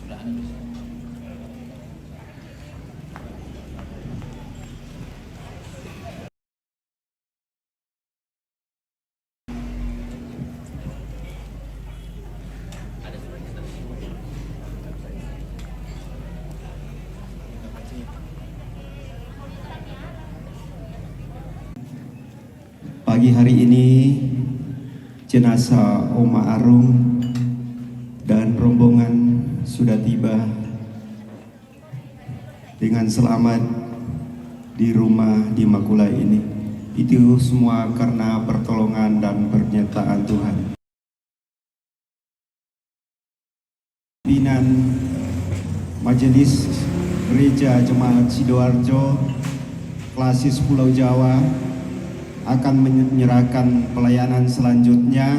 Pagi hari ini jenazah Oma Arum dan rombongan sudah tiba dengan selamat di rumah di Makula ini. Itu semua karena pertolongan dan penyertaan Tuhan. Pimpinan Majelis Gereja Jemaat Sidoarjo Klasis Pulau Jawa akan menyerahkan pelayanan selanjutnya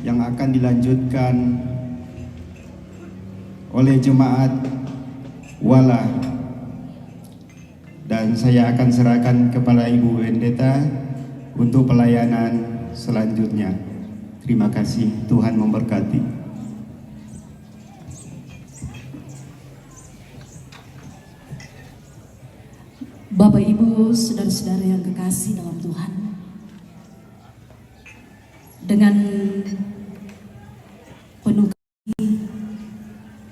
yang akan dilanjutkan oleh jemaat Wala, dan saya akan serahkan kepada Ibu Pendeta untuk pelayanan selanjutnya. Terima kasih, Tuhan memberkati. Bapak Ibu, saudara-saudara yang kekasih dalam Tuhan, dengan penuh kasih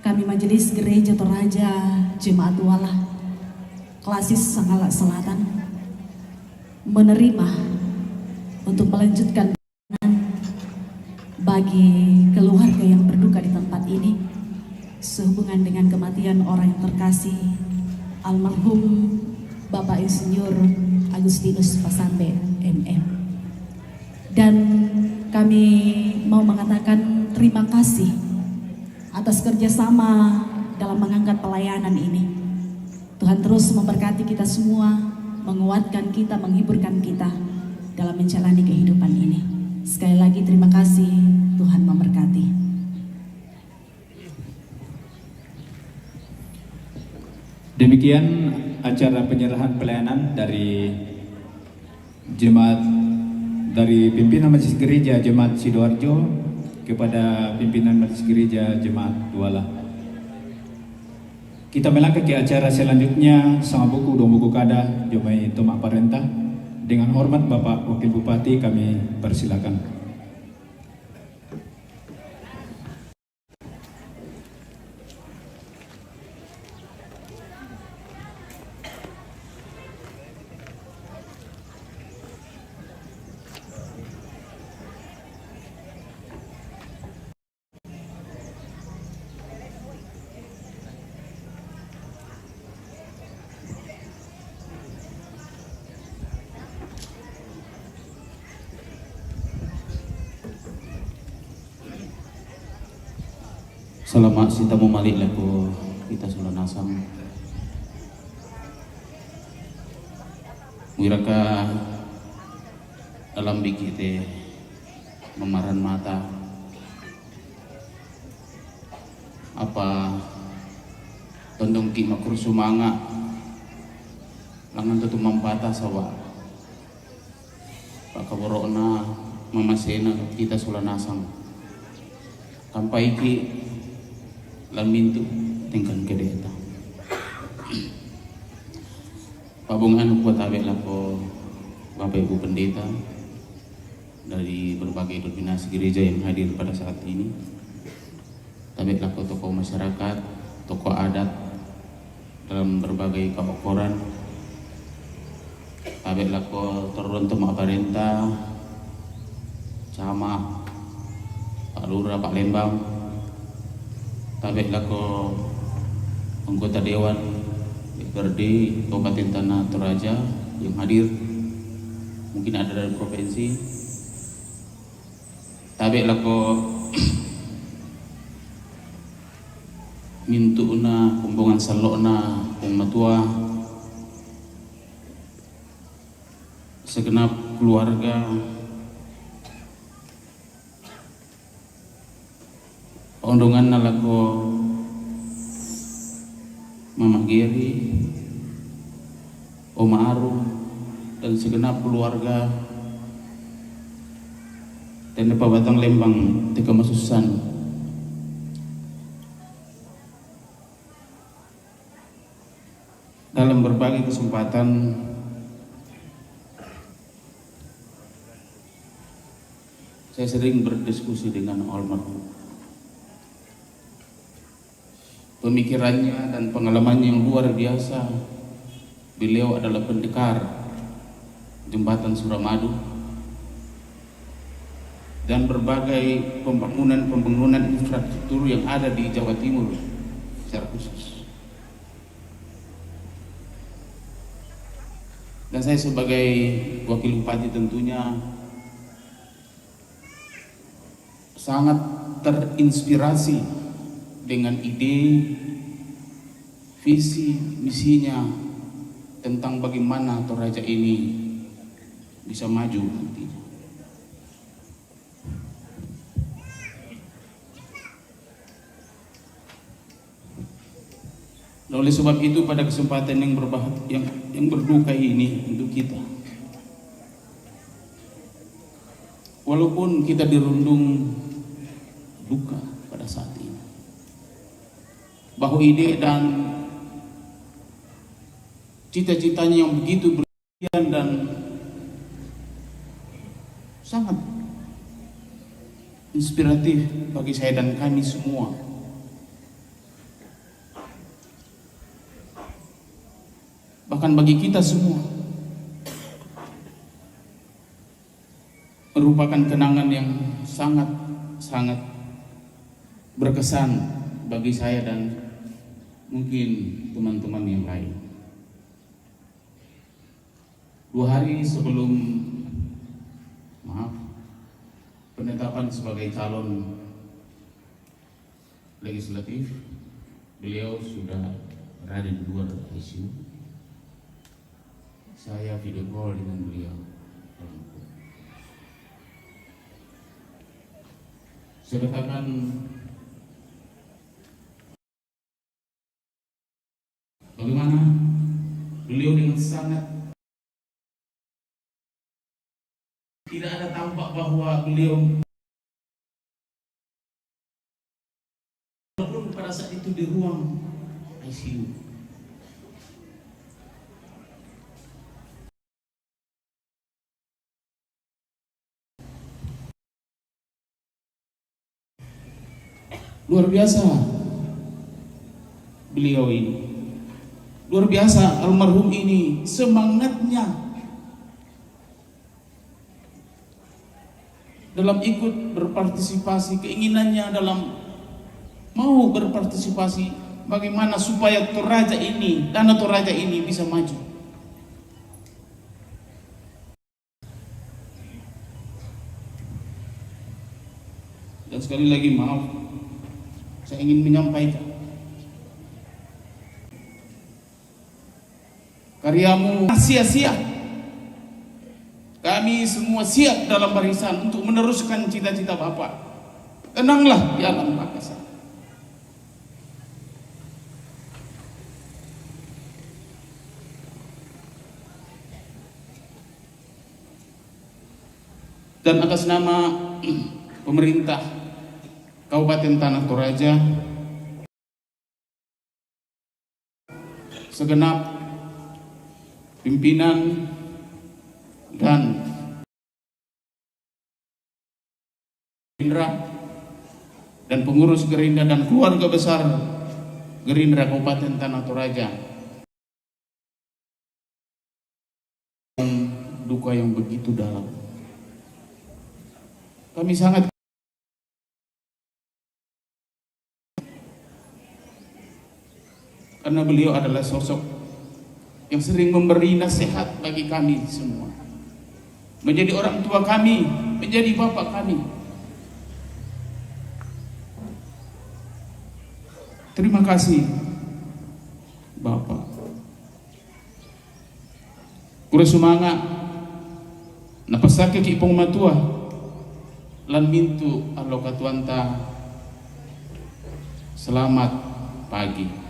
kami Majelis Gereja Toraja Jemaat Wala Klasis Sanggala Selatan menerima untuk melanjutkan pelayanan bagi keluarga yang berduka di tempat ini sehubungan dengan kematian orang yang terkasih almarhum Bapak Insinyur Agustinus Pasambe MM. Dan kami mau mengatakan terima kasih atas kerjasama dalam mengangkat pelayanan ini. Tuhan terus memberkati kita semua, menguatkan kita, menghiburkan kita dalam menjalani kehidupan ini. Sekali lagi terima kasih, Tuhan memberkati. Demikian acara penyerahan pelayanan dari pimpinan Majelis Gereja Jemaat Sidoarjo kepada pimpinan Majelis Gereja Jemaat Wala. Kita melangkah ke acara selanjutnya, sama buku dong buku kada Jomai Tomak Parentah. Dengan hormat Bapak Wakil Bupati kami persilakan. Selamat sita malik laku kita sudah nasam wiraka dalam bikite memaran mata apa tondong ki makur sumanga langan tutu mampata sawa pak kaborona mamasena kita sudah nasam kampai ki lamintu tingkan kedeta pabungan buat abek lako Bapak Ibu Pendeta dari berbagai dominasi gereja yang hadir pada saat ini, abek lako tokoh masyarakat, tokoh adat dalam berbagai keokoran, abek lako teruntuk Aparenta, Camat, Pak Lurah, Pak Lembang, tabek lako anggota Dewan DPRD Kabupaten Tanah Toraja yang hadir, mungkin ada dari provinsi, tabek lako mintuuna kumbungan salokna kung matua segenap keluarga ondongan nalako Mama Geri, Oma Arum, dan segenap keluarga dan Pak Batang Lembang Teka Masusan dalam berbagai kesempatan saya sering berdiskusi dengan almarhum. Pemikirannya dan pengalamannya yang luar biasa. Beliau adalah pendekar jembatan Suramadu dan berbagai pembangunan infrastruktur yang ada di Jawa Timur secara khusus. Dan saya sebagai wakil bupati tentunya sangat terinspirasi dengan ide, visi, misinya tentang bagaimana Toraja ini bisa maju nantinya. Nah, oleh sebab itu pada kesempatan yang berduka ini untuk kita, walaupun kita dirundung duka pada saat ini, bahwa ide dan cita-citanya yang begitu berlebihan dan sangat inspiratif bagi saya dan kami semua. Bahkan bagi kita semua merupakan kenangan yang sangat berkesan bagi saya dan mungkin teman-teman yang lain. 2 hari sebelum penetapan sebagai calon legislatif, beliau sudah berada di luar ICU. Saya video call dengan beliau. Saya katakan, bagaimana beliau dengan sangat tidak ada tampak bahwa beliau walaupun pada saat itu di ruang ICU. Luar biasa beliau ini. Luar biasa almarhum ini, semangatnya dalam ikut berpartisipasi, keinginannya dalam mau berpartisipasi bagaimana supaya Toraja ini, Danau Toraja ini bisa maju. Dan sekali lagi maaf, saya ingin menyampaikan, karyamu sia-sia. Kami semua siap dalam barisan untuk meneruskan cita-cita Bapak. Tenanglah di alam baka sana. Dan atas nama pemerintah Kabupaten Tanah Toraja, segenap pimpinan dan Gerindra dan pengurus Gerindra dan keluarga besar Gerindra Kabupaten Tanah Toraja, duka yang begitu dalam. Kami sangat karena beliau adalah sosok yang sering memberi nasihat bagi kami semua, menjadi orang tua kami, menjadi bapak kami. Terima kasih Bapak. Kura sumanga napasake ki ipong matua lan mintu allo katuanta. Selamat pagi.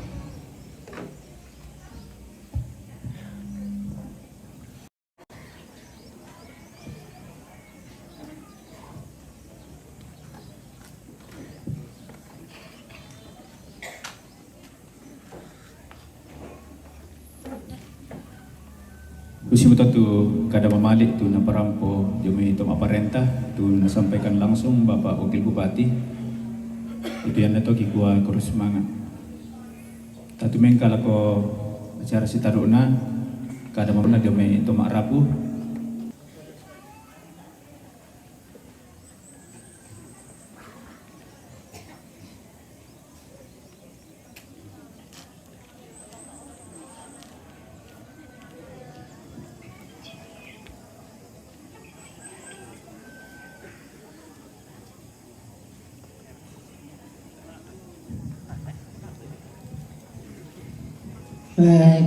Usim tu kada mamalik tu na parampo jumi itu aparentah tu nasampaikan langsung Bapak Wakil Bupati. Itu yang nato kikuah kurus semangat. Tatu mengkala ko acara sitaruna kada mamana jumi itu rapuh.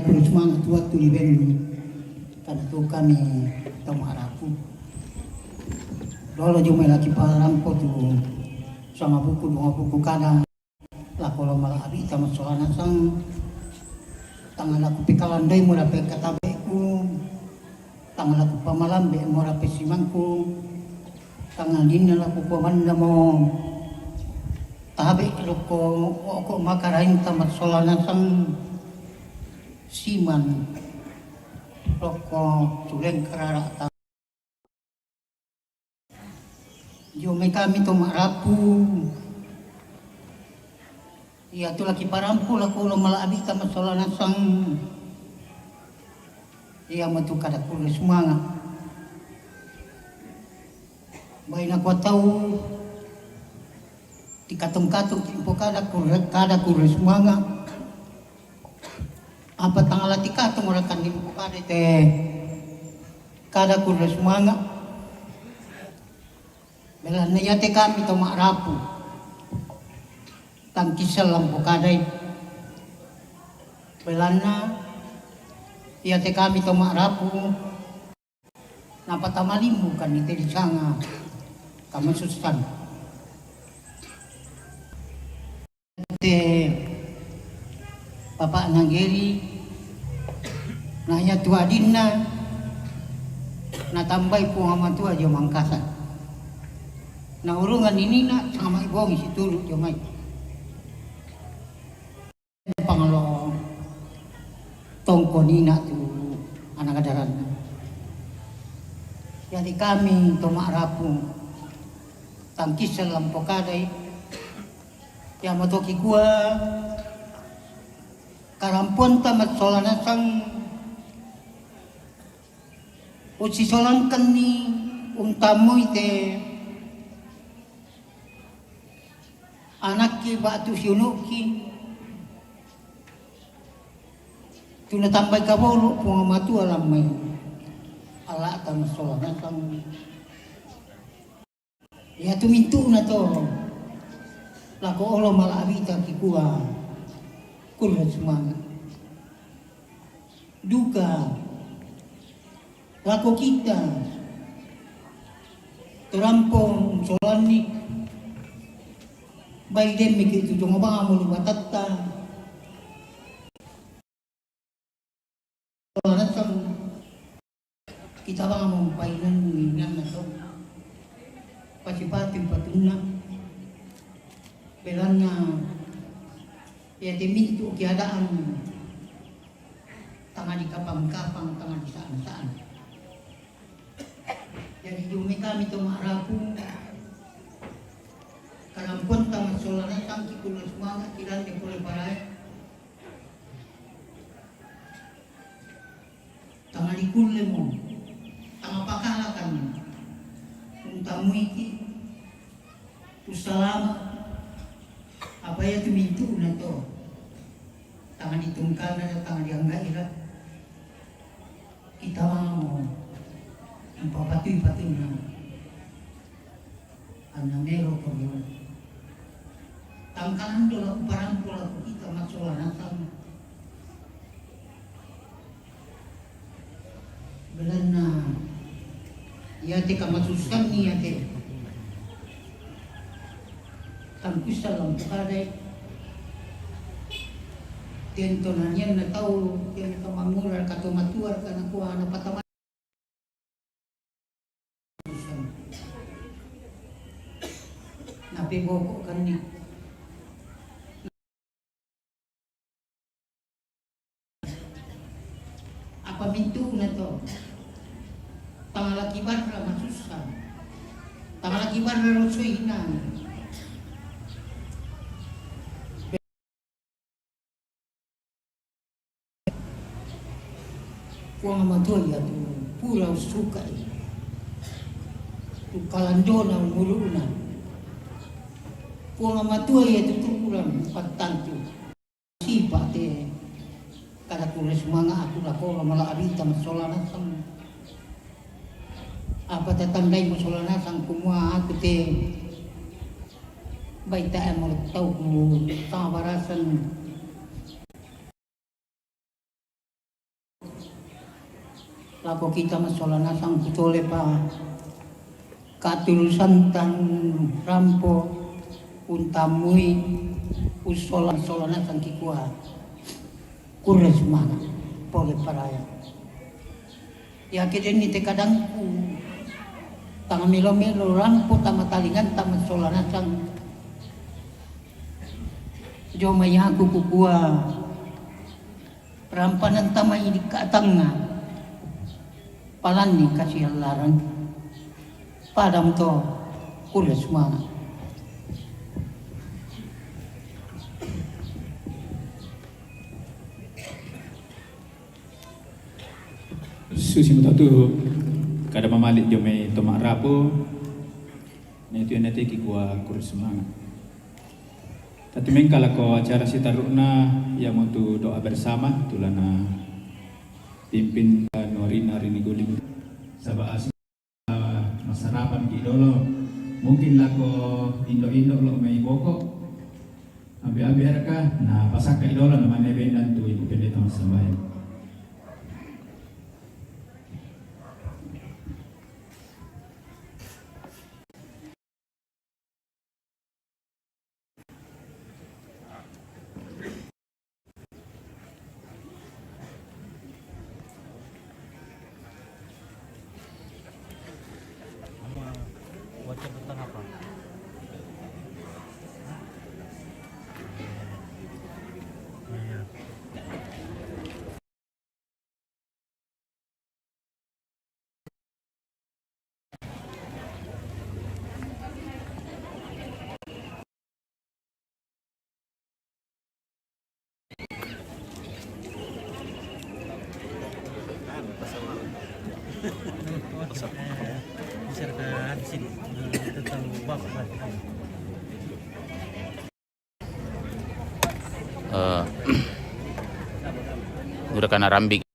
Kurus semangat waktu event kada tu kami tomarapu. Dolo jumai laki parampo tu sama buku dua buku kada lakolo malabi sama soalnya sang tangan laku pikalandai mula pe katabeku tangan laku pamalambe mula pe simangku tangan dinna laku pamanda mo tabe loko oko makarain tamat soalnya sang siman roko tuleng kerarata jome kami to marapu iya tu laki parampu laku lo malabi tamat solana sang iya matu kada kulo semangat bain aku tahu dikatung-katung timpo kada kulo semangat apa tanggal latika tu merakan di buku kada teh kada kulo semangat belah nayate kami to marapu tangkisal lampu kadai belana yate kami to marapu napatamalimu kan ite di sanga kami sustan te Bapak Nanggeri nanya tua dinna natambay po nga matua jo mangkasan na urungan ini na sama ibong isi tulu jo may pangalo tongko nina tu anak adaran jadi kami to maarapu tangkis sa lampokaday ya matoki kuwa karampon tamat solana sang uci solangkan ni tamu ite anak ki batu siunuki tuna tambay kabolo kung matu alam may ala tamat solana sang ya tumintu na to lako olo malabita kikuha kulo semangat duka lako kita terampong solani baik dem begitu cuma bang mulu batata soalnya kita bang mempainan mingan atau pati patuna belanya ya dimintu keadaan tangan di kapang-kapang, tangan di saan-saan. Jadi jumi kami tu marapu kalampun tangan solana tangki kulo semangat kiran di kulo parai tangan di kulo mo tangan pakalakan tamu iki usalama apa ya tu mintu na to tangan ditungkal na tangan dianggai lah kita mau empapatu-patu na anamero ko yun tangkalan dola parang pula kita masalah nasam belan na ya te kamasusan ni ya te tangkis dalam kadai tentonannya na tahu yang kemangular kato matuar kana kuha na patama napi boko kan ni apa pamintu na to. Tanga lagi barra masusah. Tanga lagi barra rosoinan. Kuang amatoya tu pura suka. Tu kalandona umuruna. Kuang amatoya tu tukuran patantu. Sipa te kada kules manga aku lako mala abita masolana sang. Apa tatandai masolana sang kumua aku te baita emol tau ku tabarasan lako kita masolana sang kutole pa katulusan tan rampo untamui usolan solana sang kikua kures mana pole paraya ya kedeni te kadangku tanga milo rampo tama talingan tama solana sang joma yaku kukua rampanan tama ini katanga palani kasih laran padam to kures mana Susi tu kada mamalik jo may tomak rapo na itu yang nanti kikua kurus semangat. Tapi mengkala ko acara si taruna yang untuk doa bersama tulana pimpin Norina Rini Guling sabah masarapan ki dolo mungkin lako indo lo may boko abi harka na pasak ka idolo na manebendan tu ibu pendeta masambayan. Serta di sini tentang bapak. Udah kana rambik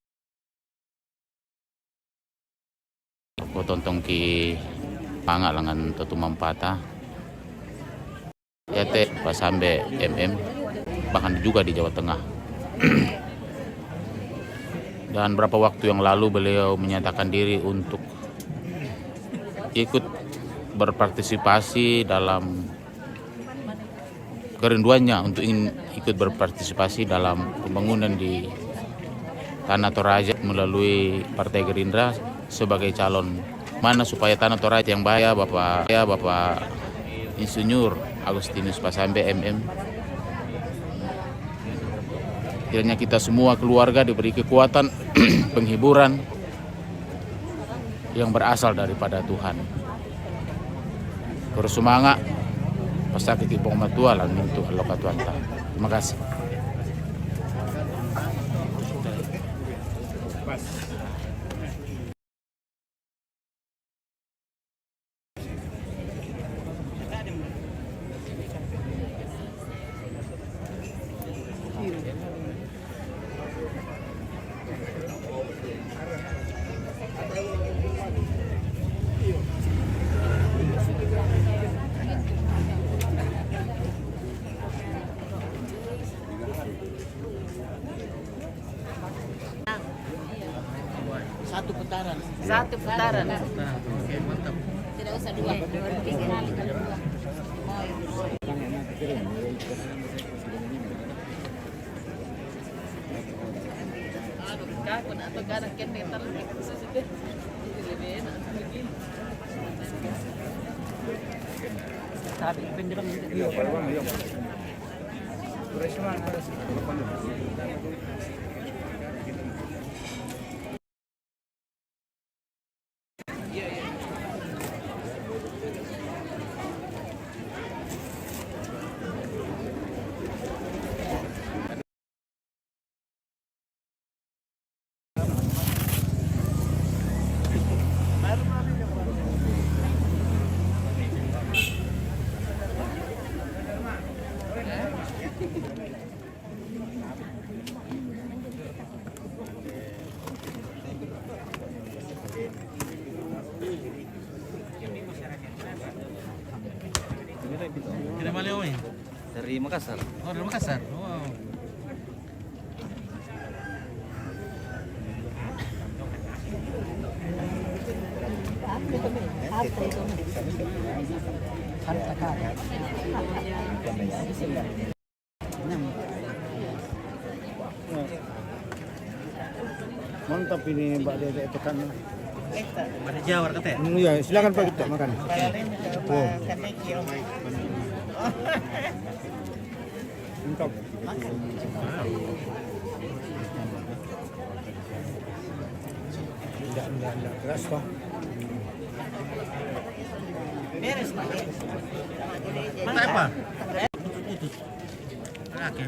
ko tontong ki panga langan totu mampata ya te pasambe bahkan juga di Jawa Tengah. Dan beberapa waktu yang lalu beliau menyatakan diri untuk ikut berpartisipasi dalam kerinduannya untuk ingin ikut berpartisipasi dalam pembangunan di Tanah Toraja melalui Partai Gerindra sebagai calon mana supaya Tanah Toraja yang bahaya Bapak Insinyur Agustinus Pasambe MM. Kiranya kita semua keluarga diberi kekuatan penghiburan yang berasal daripada Tuhan. Bersemangat pasakit ipong matualan untuk Allah Tuhan. Terima kasih. Satu putaran. Oke, mantap. Tidak usah dua. Kako na to garang kene talaga susunod. Lebih enak begini. Sabi, depende lang. Iya, Makassar. Oh, dari Makassar. Wow. Mantap ini Mbak Dede tekannya. Ada Jawar katanya. Iya, silakan Pak kita makan. Oh. Mantap. Enggak keras Pak. Mantap apa? Oke.